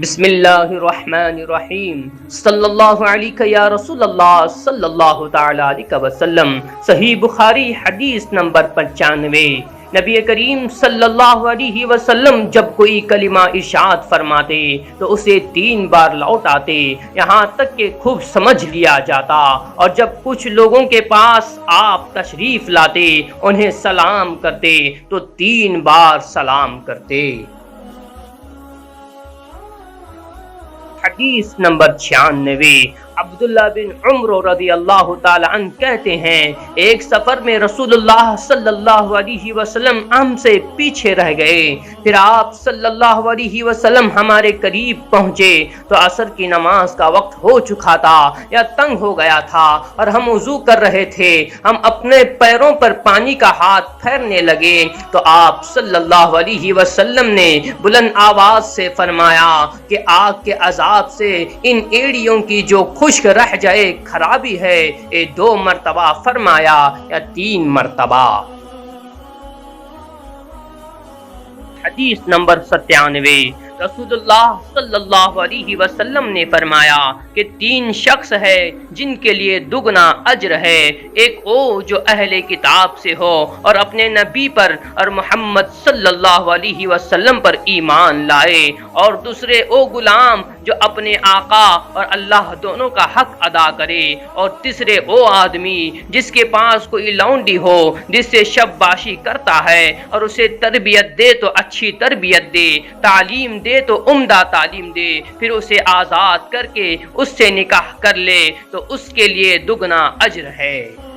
بسم اللہ الرحمن الرحیم صلی اللہ علیہ یا رسول اللہ صلی اللہ تعالی علیہ وسلم۔ صحیح بخاری حدیث نمبر 95۔ نبی کریم صلی اللہ علیہ وسلم جب کوئی کلمہ ارشاد فرماتے تو اسے 3 بار لوٹاتے یہاں تک کہ خوب سمجھ لیا جاتا، اور جب کچھ لوگوں کے پاس آپ تشریف لاتے انہیں سلام کرتے تو 3 بار سلام کرتے۔ حدیث نمبر 96۔ عبداللہ بن عمر رضی اللہ تعالی عنہ کہتے ہیں، ایک سفر میں رسول اللہ صلی اللہ علیہ وسلم ہم سے پیچھے رہ گئے، پھر آپ صلی اللہ علیہ وسلم ہمارے قریب پہنچے تو عصر کی نماز کا وقت ہو چکا تھا یا تنگ ہو گیا تھا، اور ہم وضو کر رہے تھے۔ ہم اپنے پیروں پر پانی کا ہاتھ پھیرنے لگے تو آپ صلی اللہ علیہ وسلم نے بلند آواز سے فرمایا کہ آگ کے عذاب سے ان ایڑیوں کی جو خشک رہ جائے خرابی ہے، یہ 2 مرتبہ فرمایا یا 3 مرتبہ۔ حدیث نمبر 97۔ رسول اللہ صلی اللہ علیہ وسلم نے فرمایا کہ 3 شخص ہے جن کے لیے دگنا اجر ہے، ایک وہ جو اہل کتاب سے ہو اور اپنے نبی پر اور محمد صلی اللہ علیہ وسلم پر ایمان لائے، اور دوسرے وہ غلام جو اپنے آقا اور اللہ دونوں کا حق ادا کرے، اور تیسرے وہ آدمی جس کے پاس کوئی لونڈی ہو جس سے شب باشی کرتا ہے، اور اسے تربیت دے تو اچھی تربیت دے، تعلیم دے تو عمدہ تعلیم دے، پھر اسے آزاد کر کے اس سے نکاح کر لے تو اس کے لیے دگنا اجر ہے۔